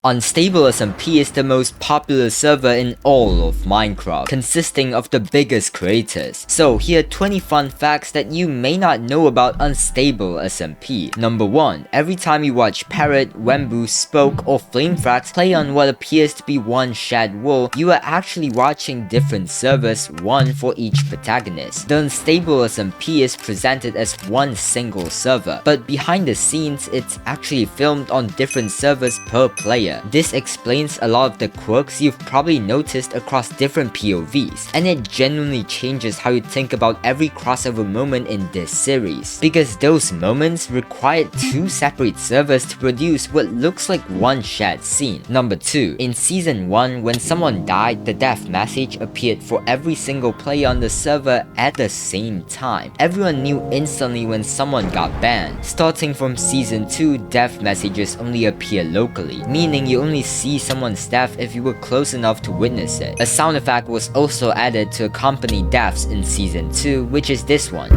Unstable SMP is the most popular server in all of Minecraft, consisting of the biggest creators. So here are 20 fun facts that you may not know about Unstable SMP. Number 1. Every time you watch Parrot, Wemmbu, Spoke, or FlameFrags play on what appears to be one shared world, you are actually watching different servers, one for each protagonist. The Unstable SMP is presented as one single server, but behind the scenes it's actually filmed on different servers per player. This explains a lot of the quirks you've probably noticed across different POVs, and it genuinely changes how you think about every crossover moment in this series, because those moments required two separate servers to produce what looks like one shared scene. Number 2. In Season 1, when someone died, the death message appeared for every single player on the server at the same time. Everyone knew instantly when someone got banned. Starting from Season 2, death messages only appear locally, meaning you only see someone's death if you were close enough to witness it. A sound effect was also added to accompany deaths in Season 2, which is this one.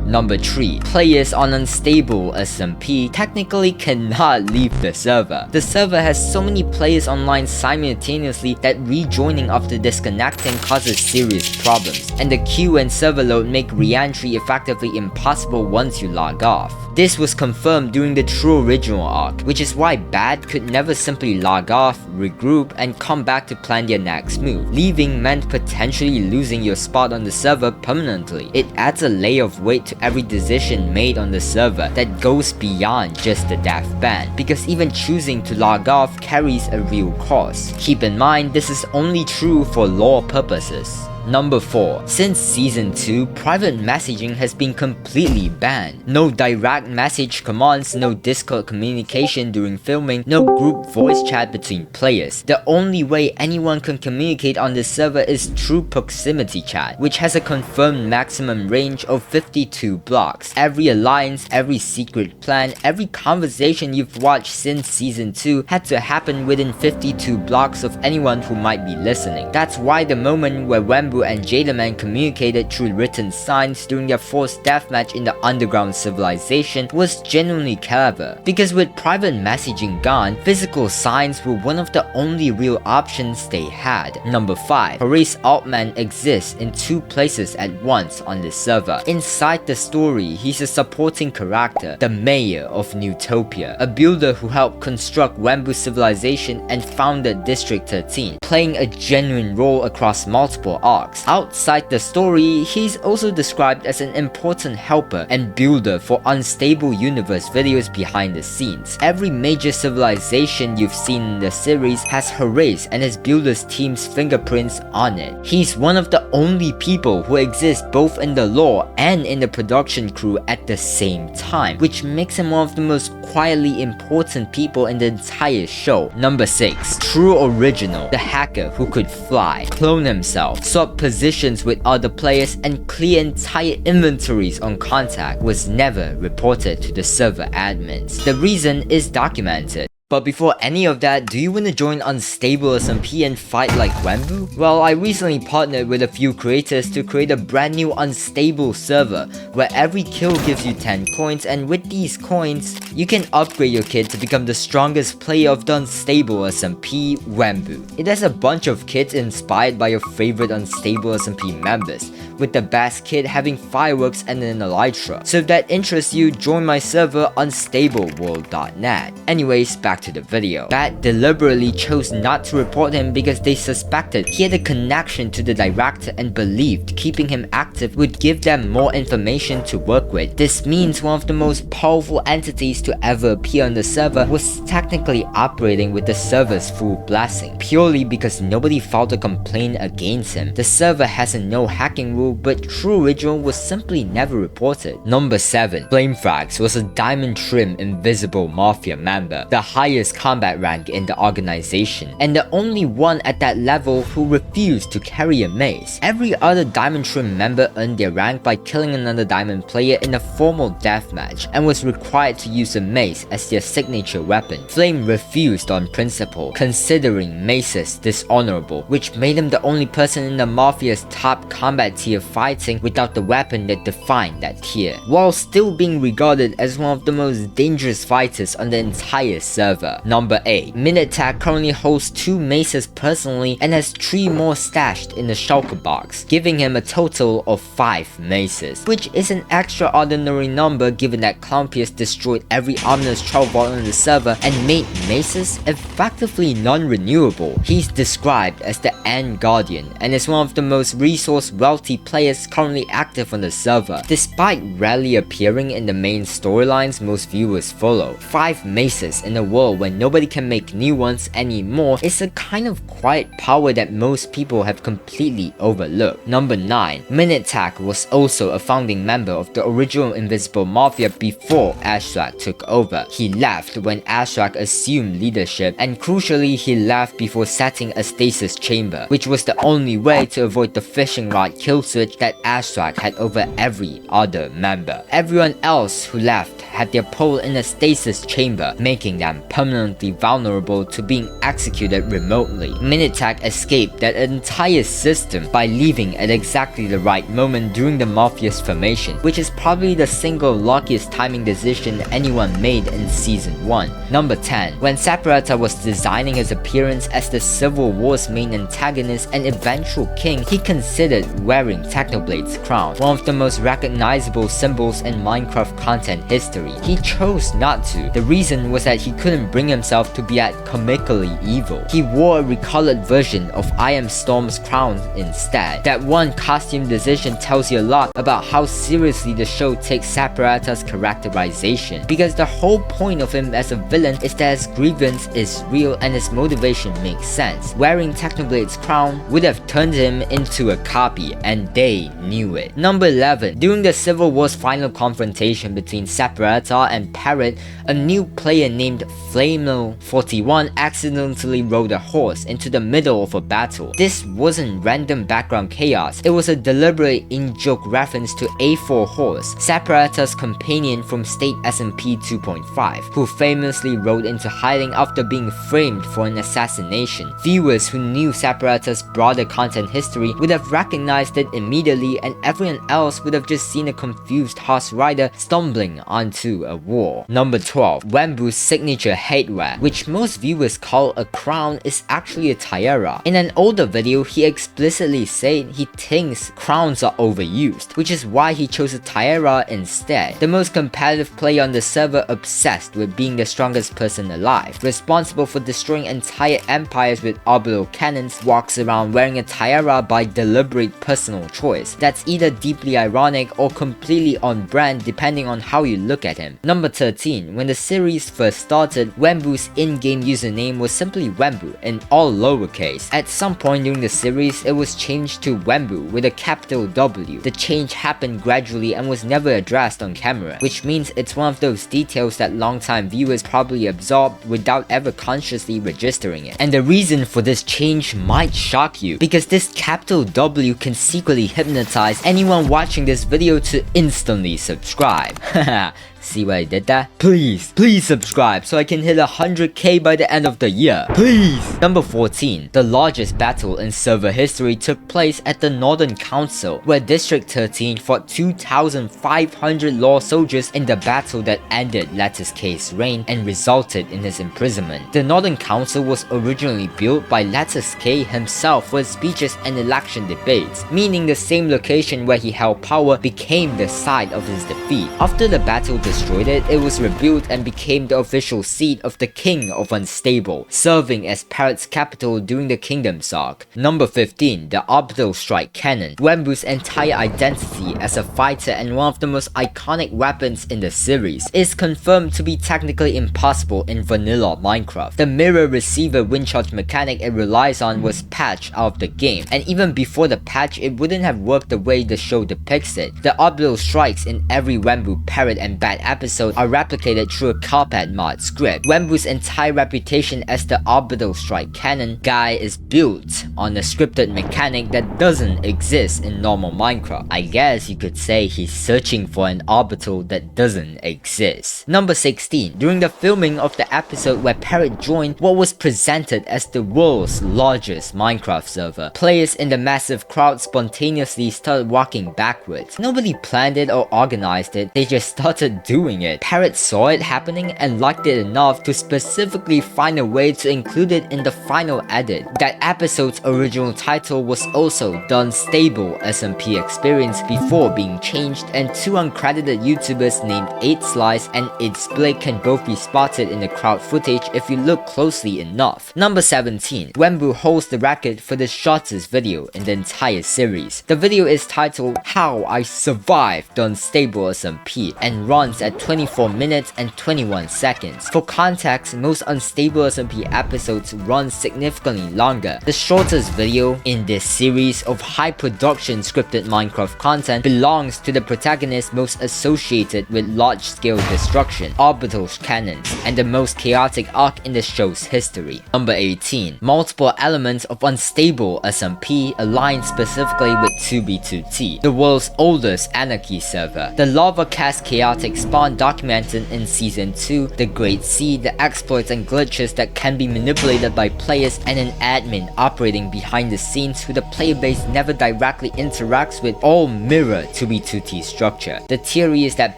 Number 3. Players on Unstable SMP technically cannot leave the server. The server has so many players online simultaneously that rejoining after disconnecting causes serious problems, and the queue and server load make re-entry effectively impossible once you log off. This was confirmed during the True Original arc, which is why Bad could never simply log off, regroup, and come back to plan their next move. Leaving meant potentially losing your spot on the server permanently. It adds a layer of weight to every decision made on the server that goes beyond just the death ban, because even choosing to log off carries a real cost. Keep in mind, this is only true for lore purposes. Number 4. Since Season 2, private messaging has been completely banned. No direct message commands, no Discord communication during filming, no group voice chat between players. The only way anyone can communicate on this server is through proximity chat, which has a confirmed maximum range of 52 blocks. Every alliance, every secret plan, every conversation you've watched since Season 2 had to happen within 52 blocks of anyone who might be listening. That's why the moment where Wemmbu and Jadaman communicated through written signs during their forced deathmatch in the underground civilization was genuinely clever, because with private messaging gone, physical signs were one of the only real options they had. Number 5. Parrot's Altman exists in 2 places at once on this server. Inside the story, he's a supporting character, the mayor of Newtopia, a builder who helped construct Wemmbu civilization and founded District 13, playing a genuine role across multiple arcs. Outside the story, he's also described as an important helper and builder for Unstable Universe videos behind the scenes. Every major civilization you've seen in the series has her race and his builder's team's fingerprints on it. He's one of the only people who exist both in the lore and in the production crew at the same time, which makes him one of the most quietly important people in the entire show. Number 6. True Original, the hacker who could fly, clone himself, swap positions with other players, and clear entire inventories on contact, was never reported to the server admins. The reason is documented. But before any of that, do you want to join Unstable SMP and fight like Wemmbu? Well, I recently partnered with a few creators to create a brand new Unstable server, where every kill gives you 10 coins, and with these coins, you can upgrade your kit to become the strongest player of the Unstable SMP, Wemmbu. It has a bunch of kits inspired by your favorite Unstable SMP members, with the best kit having fireworks and an elytra. So if that interests you, join my server unstableworld.net. Anyways, back to the video. Bat deliberately chose not to report him because they suspected he had a connection to the director and believed keeping him active would give them more information to work with. This means one of the most powerful entities to ever appear on the server was technically operating with the server's full blessing, purely because nobody filed a complaint against him. The server has a no hacking rule, but True Original was simply never reported. Number 7. FlameFrags was a diamond trim invisible mafia member, the highest combat rank in the organization, and the only one at that level who refused to carry a mace. Every other diamond trim member earned their rank by killing another diamond player in a formal deathmatch, and was required to use a mace as their signature weapon. Flame refused on principle, considering maces dishonorable, which made him the only person in the mafia's top combat tier of fighting without the weapon that defined that tier, while still being regarded as one of the most dangerous fighters on the entire server. Number 8. Minotaur currently holds 2 maces personally and has 3 more stashed in the shulker box, giving him a total of 5 maces, which is an extraordinary number given that Clownpierce destroyed every ominous troll vault on the server and made maces effectively non-renewable. He's described as the End Guardian and is one of the most resource-wealthy players currently active on the server, despite rarely appearing in the main storylines most viewers follow. 5 maces in a world where nobody can make new ones anymore is a kind of quiet power that most people have completely overlooked. Number 9. Minotaur was also a founding member of the original Invisible Mafia before Ashrak took over. He left when Ashrak assumed leadership, and crucially he left before setting a stasis chamber, which was the only way to avoid the fishing rod kill switch that Ashrak had over every other member. Everyone else who left had their pole in a stasis chamber, making them permanently vulnerable to being executed remotely. Minotaur escaped that entire system by leaving at exactly the right moment during the Mafia's formation, which is probably the single luckiest timing decision anyone made in Season 1. Number 10. When Saprata was designing his appearance as the Civil War's main antagonist and eventual king, he considered wearing Technoblade's crown, one of the most recognizable symbols in Minecraft content history. He chose not to. The reason was that he couldn't bring himself to be that comically evil. He wore a recolored version of I Am Storm's crown instead. That one costume decision tells you a lot about how seriously the show takes Saprata's characterization, because the whole point of him as a villain is that his grievance is real and his motivation makes sense. Wearing Technoblade's crown would have turned him into a copy, and they knew it. Number 11. During the Civil War's final confrontation between Saprata and Parrot, a new player named FlameFrags accidentally rode a horse into the middle of a battle. This wasn't random background chaos, it was a deliberate in-joke reference to A4 Horse, Saprata's companion from State SMP 2.5, who famously rode into hiding after being framed for an assassination. Viewers who knew Saprata's broader content history would have recognized it immediately, and everyone else would have just seen a confused horse rider stumbling onto a wall. Number 12. Wembu's signature headwear, which most viewers call a crown, is actually a tiara. In an older video, he explicitly said he thinks crowns are overused, which is why he chose a tiara instead. The most competitive player on the server, obsessed with being the strongest person alive, responsible for destroying entire empires with orbital cannons, walks around wearing a tiara by deliberate personal choice. That's either deeply ironic or completely on brand depending on how you look at him. Number 13. When the series first started, Wembu's in-game username was simply Wemmbu in all lowercase. At some point during the series, it was changed to Wemmbu with a capital W. The change happened gradually and was never addressed on camera, which means it's one of those details that long-time viewers probably absorbed without ever consciously registering it. And the reason for this change might shock you, because this capital W can secretly hypnotize anyone watching this video to instantly subscribe. Haha. See what I did there? Please subscribe so I can hit 100k by the end of the year. Please! Number 14. The largest battle in server history took place at the Northern Council, where District 13 fought 2,500 law soldiers in the battle that ended Lattice K's reign and resulted in his imprisonment. The Northern Council was originally built by Lattice K himself for his speeches and election debates, meaning the same location where he held power became the site of his defeat. After the battle destroyed it, it was rebuilt and became the official seat of the King of Unstable, serving as Parrot's capital during the Kingdom Saga. Number 15. The Orbital Strike Cannon. Wembu's entire identity as a fighter and one of the most iconic weapons in the series is confirmed to be technically impossible in vanilla Minecraft. The mirror receiver wind charge mechanic it relies on was patched out of the game, and even before the patch it wouldn't have worked the way the show depicts it. The orbital strikes in every Wemmbu, Parrot and Bad that episode are replicated through a Carpet mod script. Wembu's entire reputation as the orbital strike cannon guy is built on a scripted mechanic that doesn't exist in normal Minecraft. I guess you could say he's searching for an orbital that doesn't exist. Number 16. During the filming of the episode where Parrot joined what was presented as the world's largest Minecraft server, players in the massive crowd spontaneously started walking backwards. Nobody planned it or organized it, they just started doing it. Parrot saw it happening and liked it enough to specifically find a way to include it in the final edit. That episode's original title was also the Unstable SMP experience before being changed, and two uncredited YouTubers named 8slice and itsblake can both be spotted in the crowd footage if you look closely enough. Number 17. Wemmbu holds the record for the shortest video in the entire series. The video is titled How I Survived the Unstable SMP and runs at 24 minutes and 21 seconds. For context, most Unstable SMP episodes run significantly longer. The shortest video in this series of high production scripted Minecraft content belongs to the protagonist most associated with large-scale destruction, orbital cannons, and the most chaotic arc in the show's history. Number 18. Multiple elements of Unstable SMP align specifically with 2b2t, the world's oldest anarchy server. The lava cast chaotic spawn documented in Season 2, the Great Sea, the exploits and glitches that can be manipulated by players, and an admin operating behind the scenes who the player base never directly interacts with, all mirror 2b2t structure. The theory is that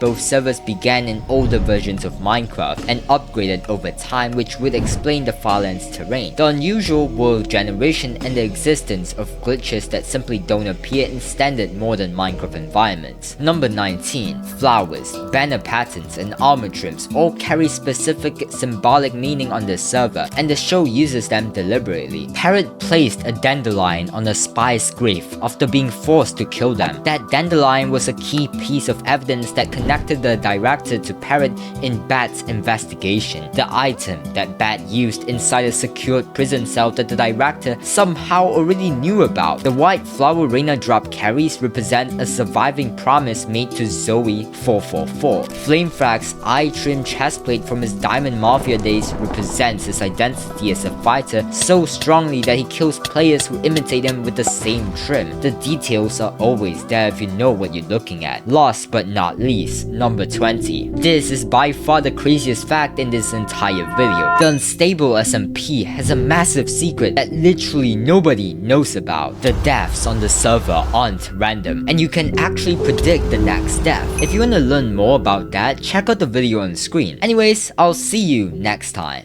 both servers began in older versions of Minecraft and upgraded over time, which would explain the far land's terrain, the unusual world generation, and the existence of glitches that simply don't appear in standard modern Minecraft environments. Number 19. Flowers, banner patterns, and armor trims all carry specific symbolic meaning on the server, and the show uses them deliberately. Parrot placed a dandelion on a spy's grave after being forced to kill them. That dandelion was a key piece of evidence that connected the director to Parrot in Bat's investigation. The item that Bat used inside a secured prison cell that the director somehow already knew about. The white flower Reina drop carries represent a surviving promise made to Zoe 444. FlameFrags' eye trim chestplate from his Diamond Mafia days represents his identity as a fighter so strongly that he kills players who imitate him with the same trim. The details are always there if you know what you're looking at. Last but not least, number 20. This is by far the craziest fact in this entire video. The Unstable SMP has a massive secret that literally nobody knows about. The deaths on the server aren't random, and you can actually predict the next death. If you want to learn more about that, check out the video on screen. Anyways, I'll see you next time.